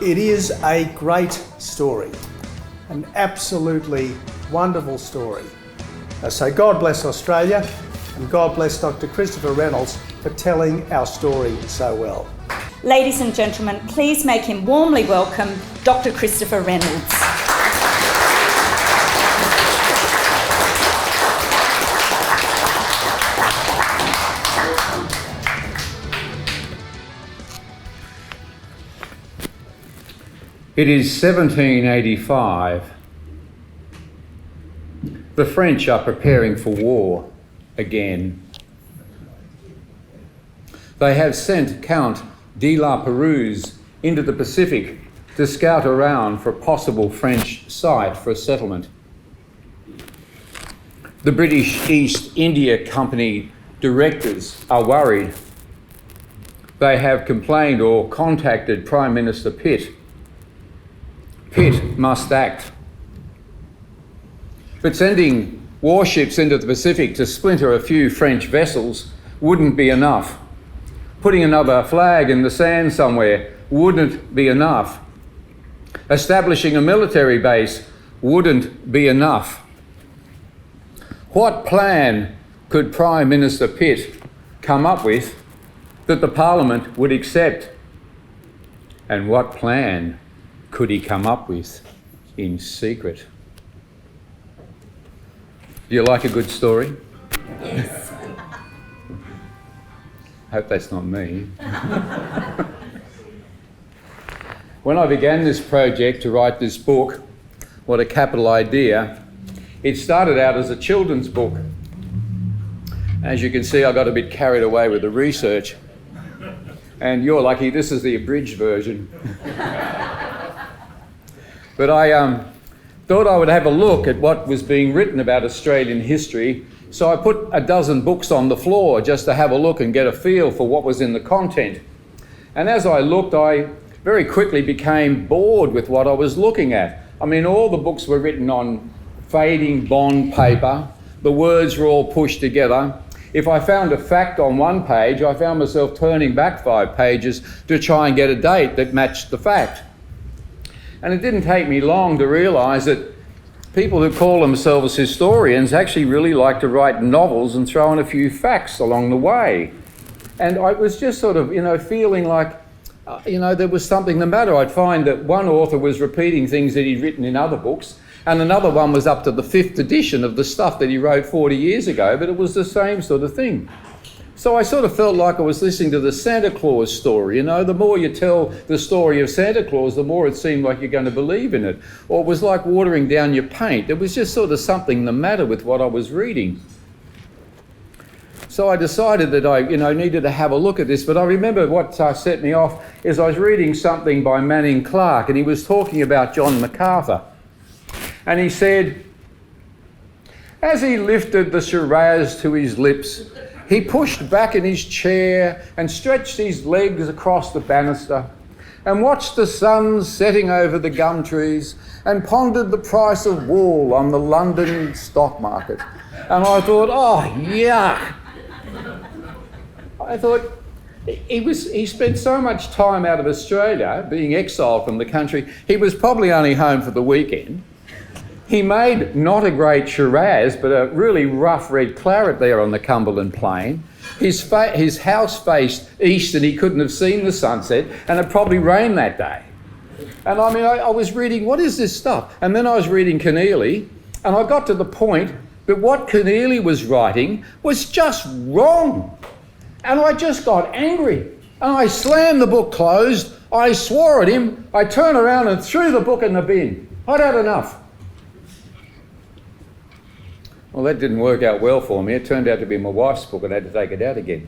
It is a great story, an absolutely wonderful story. So God bless Australia, and God bless Dr. Christopher Reynolds for telling our story so well. Ladies and gentlemen, please make him warmly welcome Dr. Christopher Reynolds. It is 1785. The French are preparing for war again. They have sent Count de la Pérouse into the Pacific to scout around for a possible French site for a settlement. The British East India Company directors are worried. They have complained or contacted Prime Minister Pitt. Pitt must act. But sending warships into the Pacific to splinter a few French vessels wouldn't be enough. Putting another flag in the sand somewhere wouldn't be enough. Establishing a military base wouldn't be enough. What plan could Prime Minister Pitt come up with that the Parliament would accept? And what plan could he come up with in secret? Do you like a good story? Yes. Hope that's not me. When I began this project to write this book, what a capital idea, it started out as a children's book. As you can see, I got a bit carried away with the research. And you're lucky, this is the abridged version. But I thought I would have a look at what was being written about Australian history, so I put a dozen books on the floor just to have a look and get a feel for what was in the content. And as I looked, I very quickly became bored with what I was looking at. I mean, all the books were written on fading bond paper. The words were all pushed together. If I found a fact on one page, I found myself turning back 5 pages to try and get a date that matched the fact. And it didn't take me long to realise that people who call themselves historians actually really like to write novels and throw in a few facts along the way. And I was just sort of, feeling like, there was something the matter. I'd find that one author was repeating things that he'd written in other books, and another one was up to the 5th edition of the stuff that he wrote 40 years ago, but it was the same sort of thing. So I sort of felt like I was listening to the Santa Claus story. The more you tell the story of Santa Claus, the more it seemed like you're going to believe in it. Or it was like watering down your paint. There was just sort of something the matter with what I was reading. So I decided that I, needed to have a look at this. But I remember what set me off is I was reading something by Manning Clark, and he was talking about John MacArthur. And he said, as he lifted the Shiraz to his lips, he pushed back in his chair and stretched his legs across the banister and watched the sun setting over the gum trees and pondered the price of wool on the London stock market. And I thought, oh, yuck. I thought, he spent so much time out of Australia, being exiled from the country, he was probably only home for the weekend. He made not a great Shiraz, but a really rough red claret there on the Cumberland Plain. His house faced east and he couldn't have seen the sunset, and it probably rained that day. And I was reading, what is this stuff? And then I was reading Keneally, and I got to the point that what Keneally was writing was just wrong. And I just got angry. And I slammed the book closed, I swore at him, I turned around and threw the book in the bin. I'd had enough. Well, that didn't work out well for me. It turned out to be my wife's book and I had to take it out again.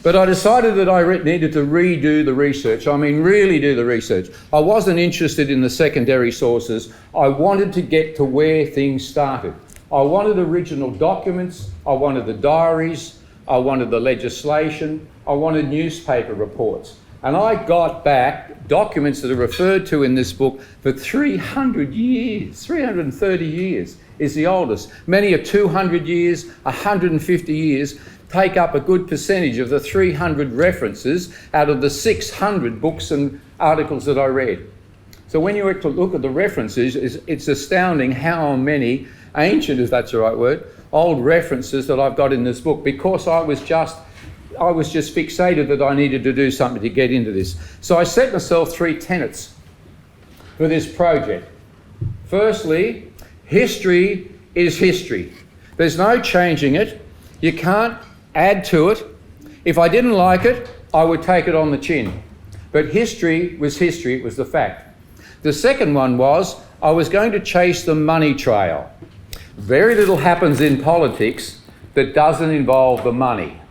But I decided that I needed to redo the research. Really do the research. I wasn't interested in the secondary sources. I wanted to get to where things started. I wanted original documents. I wanted the diaries. I wanted the legislation. I wanted newspaper reports. And I got back documents that are referred to in this book for 300 years, 330 years is the oldest. Many are 200 years, 150 years. take up a good percentage of the 300 references out of the 600 books and articles that I read. So when you look at the references, it's astounding how many ancient, if that's the right word, old references that I've got in this book, because I was just fixated that I needed to do something to get into this. So I set myself 3 tenets for this project. Firstly, history is history. There's no changing it. You can't add to it. If I didn't like it, I would take it on the chin. But history was history, it was the fact. The second one was, I was going to chase the money trail. Very little happens in politics that doesn't involve the money.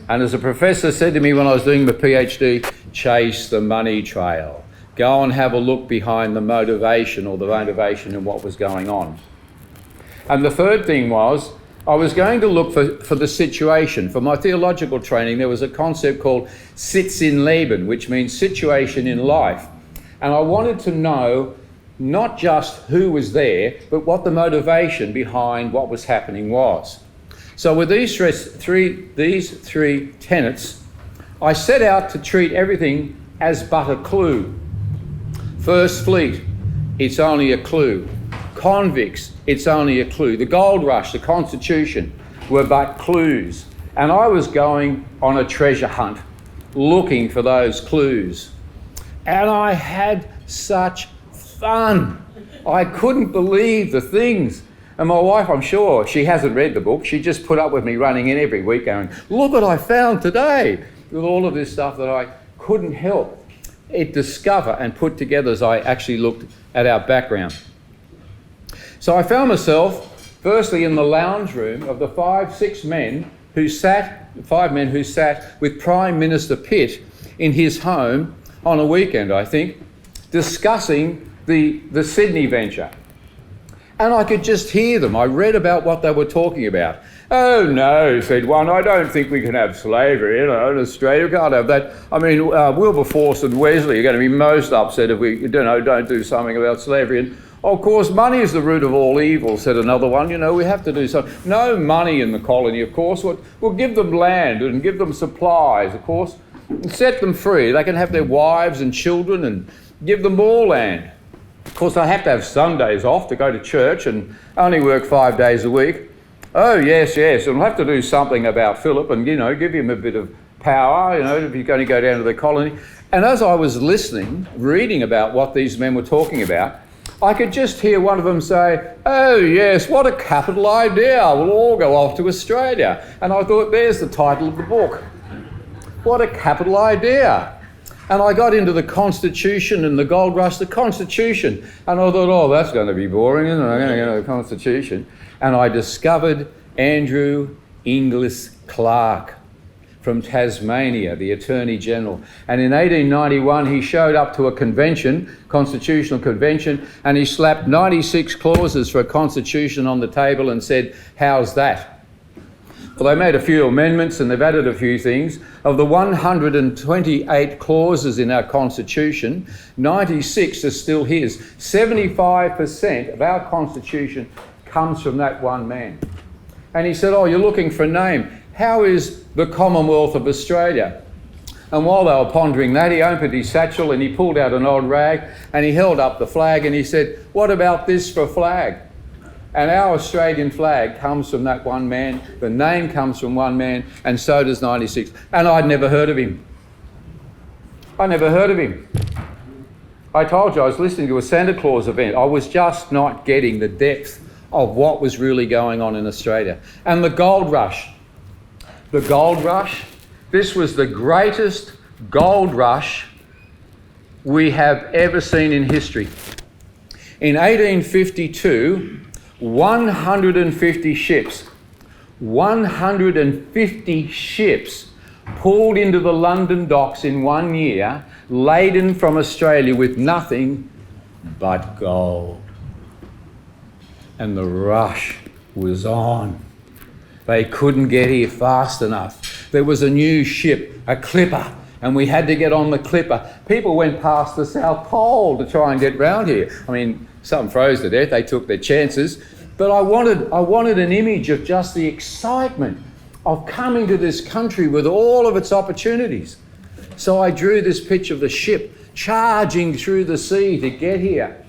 And as a professor said to me when I was doing my PhD, chase the money trail. Go and have a look behind the motivation or the motivation in what was going on. And the third thing was, I was going to look for the situation. For my theological training, there was a concept called Sitz in Leben, which means situation in life. And I wanted to know not just who was there, but what the motivation behind what was happening was. So with these three tenets, I set out to treat everything as but a clue. First Fleet, it's only a clue. Convicts, it's only a clue. The Gold Rush, the Constitution, were but clues. And I was going on a treasure hunt, looking for those clues. And I had such fun. I couldn't believe the things. And my wife, I'm sure, she hasn't read the book. She just put up with me running in every week going, look what I found today, with all of this stuff that I couldn't help it discover and put together as I actually looked at our background. So I found myself, firstly, in the lounge room of the five men who sat with Prime Minister Pitt in his home on a weekend, I think, discussing the Sydney venture. And I could just hear them. I read about what they were talking about. Oh no, said one, I don't think we can have slavery, in Australia. We can't have that. I mean, Wilberforce and Wesley are going to be most upset if we don't do something about slavery. And of course, money is the root of all evil, said another one. We have to do something. No money in the colony, of course. We'll give them land and give them supplies, of course, and set them free. They can have their wives and children and give them more land. Of course, they have to have Sundays off to go to church and only work 5 days a week. Oh, yes, and we'll have to do something about Philip and, give him a bit of power, if you're going to go down to the colony. And as I was listening, reading about what these men were talking about, I could just hear one of them say, oh, yes, what a capital idea. We'll all go off to Australia. And I thought, there's the title of the book. What a capital idea. And I got into the Constitution and the Gold Rush, the Constitution. And I thought, oh, that's going to be boring, isn't it? I'm going to go to the Constitution. And I discovered Andrew Inglis Clark from Tasmania, the Attorney General. And in 1891, he showed up to a convention, constitutional convention, and he slapped 96 clauses for a constitution on the table and said, how's that? Well, they made a few amendments and they've added a few things. Of the 128 clauses in our Constitution, 96 are still his. 75% of our Constitution comes from that one man. And he said, oh, you're looking for a name. How is the Commonwealth of Australia? And while they were pondering that, he opened his satchel and he pulled out an old rag and he held up the flag and he said, what about this for flag? And our Australian flag comes from that one man, the name comes from one man, and so does 96. And I'd never heard of him. I told you I was listening to a Santa Claus event. I was just not getting the depth of what was really going on in Australia. And the Gold Rush. The Gold Rush, this was the greatest gold rush we have ever seen in history. In 1852, 150 ships pulled into the London docks in 1 year, laden from Australia with nothing but gold. And the rush was on. They couldn't get here fast enough. There was a new ship, a clipper, and we had to get on the clipper. People went past the South Pole to try and get round here. I mean, some froze to death, they took their chances. But I wanted an image of just the excitement of coming to this country with all of its opportunities. So I drew this picture of the ship charging through the sea to get here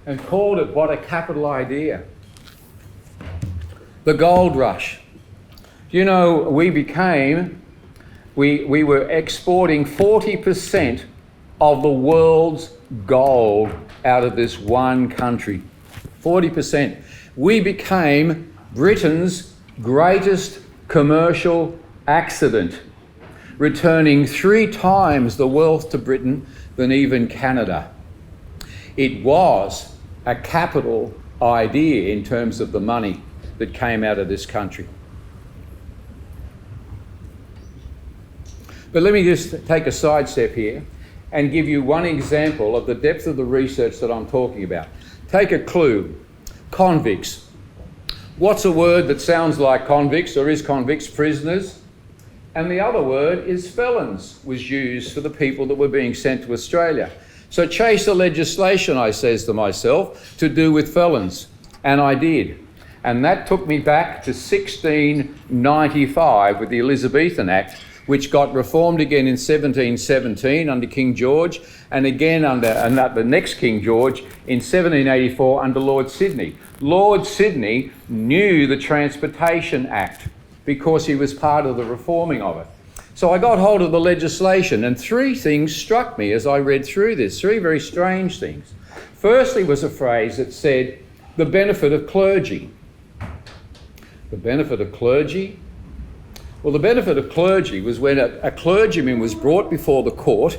and called it what a capital idea. The gold rush. You know, we were exporting 40% of the world's gold out of this one country. 40%. We became Britain's greatest commercial accident, returning 3 times the wealth to Britain than even Canada. It was a capital idea in terms of the money that came out of this country. But let me just take a sidestep here and give you one example of the depth of the research that I'm talking about. Take a clue. Convicts. What's a word that sounds like convicts or is convicts? Prisoners. And the other word is felons, was used for the people that were being sent to Australia. So chase the legislation, I says to myself, to do with felons. And I did. And that took me back to 1695 with the Elizabethan Act, which got reformed again in 1717 under King George, and again under the next King George in 1784 under Lord Sydney. Lord Sydney knew the Transportation Act because he was part of the reforming of it. So I got hold of the legislation, and 3 things struck me as I read through this, 3 very strange things. Firstly was a phrase that said, the benefit of clergy. The benefit of clergy? Well, the benefit of clergy was when a clergyman was brought before the court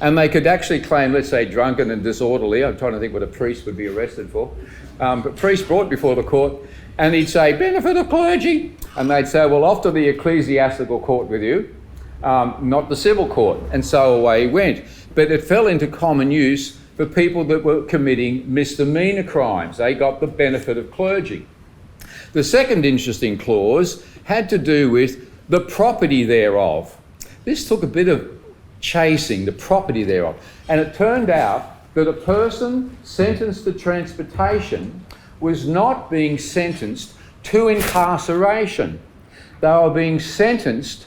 and they could actually claim, let's say, drunken and disorderly. I'm trying to think what a priest would be arrested for. But priest brought before the court and he'd say, benefit of clergy. And they'd say, well, off to the ecclesiastical court with you, not the civil court. And so away he went. But it fell into common use for people that were committing misdemeanor crimes. They got the benefit of clergy. The second interesting clause had to do with the property thereof. This took a bit of chasing, the property thereof. And it turned out that a person sentenced to transportation was not being sentenced to incarceration. They were being sentenced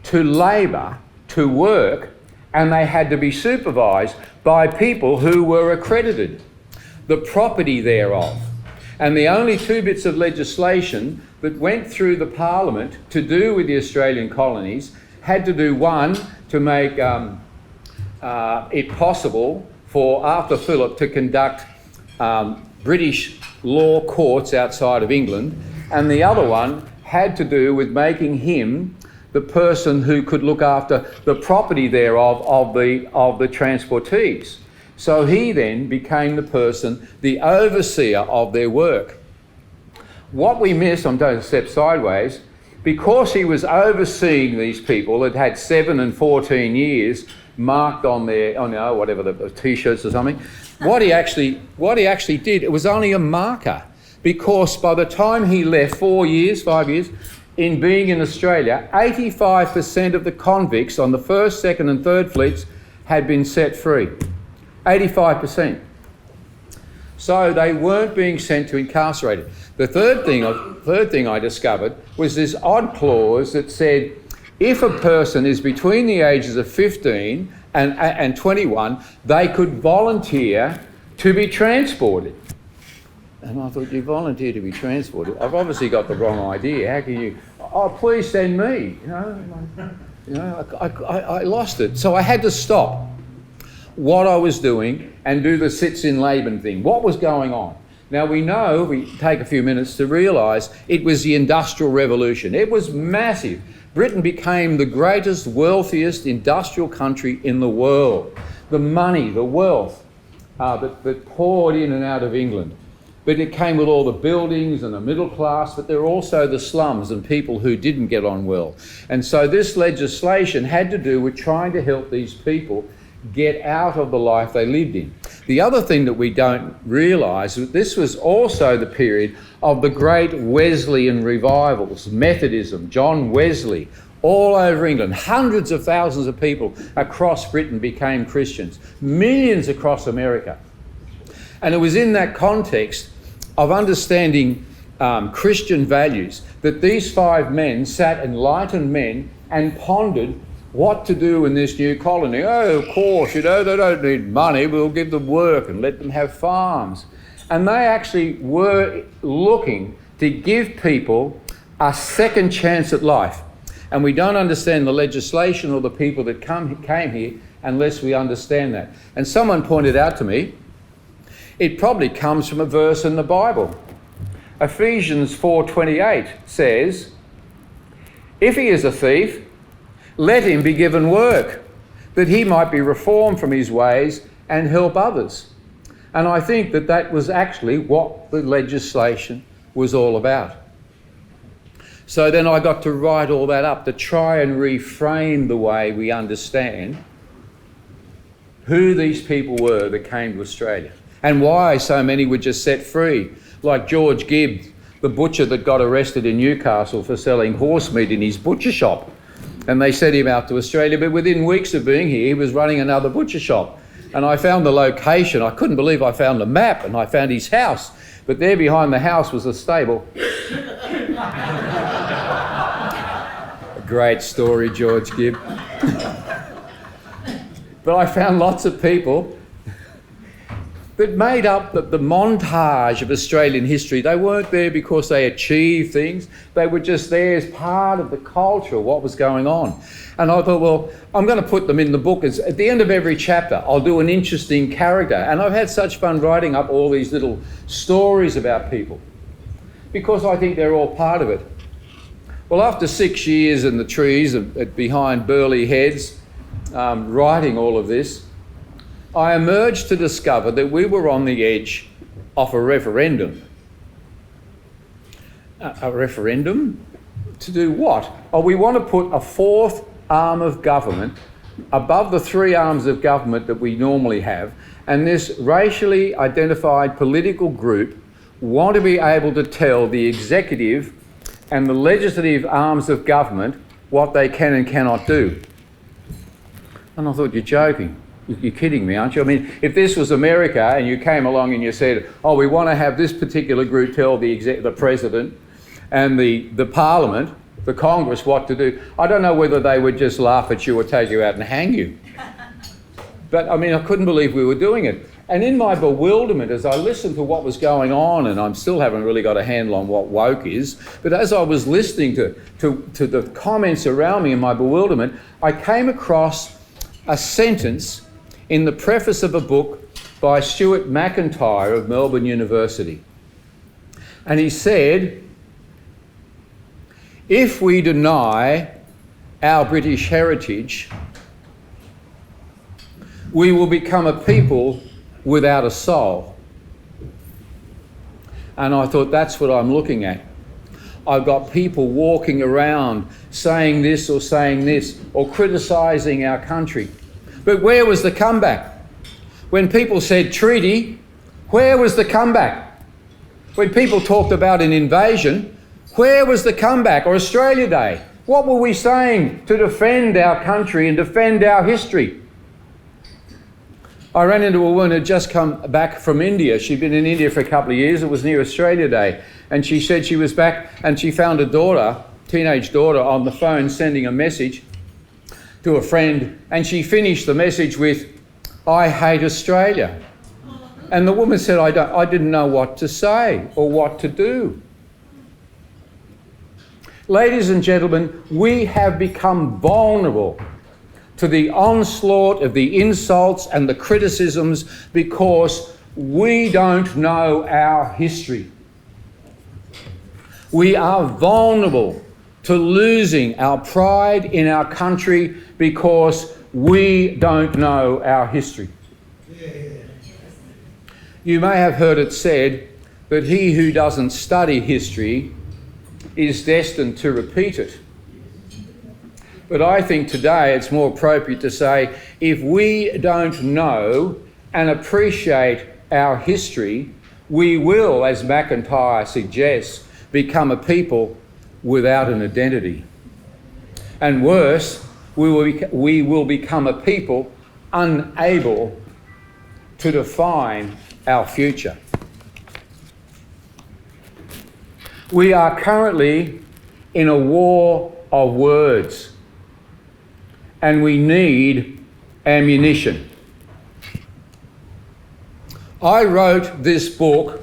to labour, to work, and they had to be supervised by people who were accredited. The property thereof. And the only 2 bits of legislation that went through the Parliament to do with the Australian colonies had to do, one, to make it possible for Arthur Phillip to conduct British law courts outside of England, and the other one had to do with making him the person who could look after the property thereof of the transportees. So he then became the person, the overseer of their work. What we missed, I'm going to step sideways, because he was overseeing these people that had 7 and 14 years marked on their, whatever, the T-shirts or something, what he actually did, it was only a marker, because by the time he left 5 years, in being in Australia, 85% of the convicts on the 1st, 2nd and 3rd fleets had been set free. 85%. So they weren't being sent to incarcerated. The third thing I discovered was this odd clause that said, if a person is between the ages of 15 and 21, they could volunteer to be transported. And I thought, you volunteer to be transported? I've obviously got the wrong idea. How can you? Oh, please send me. I lost it. So I had to stop what I was doing and do the sits in Laban thing. What was going on? Now we know, we take a few minutes to realise, it was the Industrial Revolution. It was massive. Britain became the greatest, wealthiest industrial country in the world. The money, the wealth that poured in and out of England. But it came with all the buildings and the middle class, but there were also the slums and people who didn't get on well. And so this legislation had to do with trying to help these people get out of the life they lived in. The other thing that we don't realise is that this was also the period of the great Wesleyan revivals, Methodism, John Wesley, all over England. Hundreds of thousands of people across Britain became Christians, millions across America. And it was in that context of understanding Christian values, that these 5 men sat, enlightened men, and pondered what to do in this new colony. Oh, of course, they don't need money, we'll give them work and let them have farms. And they actually were looking to give people a second chance at life. And we don't understand the legislation or the people that came here unless we understand that. And someone pointed out to me, it probably comes from a verse in the Bible. Ephesians 4:28 says, "If he is a thief, let him be given work, that he might be reformed from his ways and help others." And I think that that was actually what the legislation was all about. So then I got to write all that up to try and reframe the way we understand who these people were that came to Australia and why so many were just set free, like George Gibb, the butcher that got arrested in Newcastle for selling horse meat in his butcher shop. And they sent him out to Australia, but within weeks of being here, he was running another butcher shop. And I found the location. I couldn't believe I found a map, and I found his house. But there behind the house was a stable. A great story, George Gibb. But I found lots of people that made up the montage of Australian history. They weren't there because they achieved things. They were just there as part of the culture of what was going on. And I thought, well, I'm going to put them in the book. At the end of every chapter, I'll do an interesting character. And I've had such fun writing up all these little stories about people because I think they're all part of it. Well, after 6 years in the trees behind Burleigh Heads, writing all of this, I emerged to discover that we were on the edge of a referendum. A referendum? To do what? Oh, we want to put a 4th arm of government above the 3 arms of government that we normally have, and this racially identified political group want to be able to tell the executive and the legislative arms of government what they can and cannot do. And I thought, you're joking. You're kidding me, aren't you? I mean, if this was America and you came along and you said, oh, we want to have this particular group tell the president and the parliament, the Congress, what to do, I don't know whether they would just laugh at you or take you out and hang you. But I mean, I couldn't believe we were doing it. And in my bewilderment, as I listened to what was going on, and I still haven't really got a handle on what woke is, but as I was listening to the comments around me in my bewilderment, I came across a sentence in the preface of a book by Stuart McIntyre of Melbourne University. And he said, if we deny our British heritage, we will become a people without a soul. And I thought, that's what I'm looking at. I've got people walking around saying this or criticising our country. But where was the comeback? When people said treaty, where was the comeback? When people talked about an invasion, where was the comeback? Or Australia Day, what were we saying to defend our country and defend our history? I ran into a woman who had just come back from India. She'd been in India for a couple of years. It was near Australia Day. And she said she was back and she found a teenage daughter on the phone sending a message to a friend, and she finished the message with, I hate Australia. And the woman said, I didn't know what to say or what to do. Ladies and gentlemen, we have become vulnerable to the onslaught of the insults and the criticisms because we don't know our history. We are vulnerable to losing our pride in our country because we don't know our history. You may have heard it said that he who doesn't study history is destined to repeat it. But I think today it's more appropriate to say, if we don't know and appreciate our history, we will, as McIntyre suggests, become a people without an identity. And worse, we will become a people unable to define our future. We are currently in a war of words, and we need ammunition. I wrote this book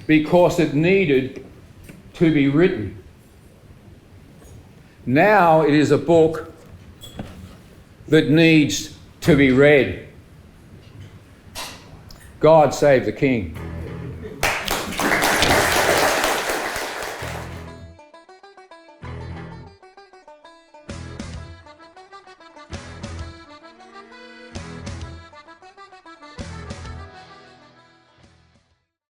because it needed to be written. Now it is a book that needs to be read. God save the King.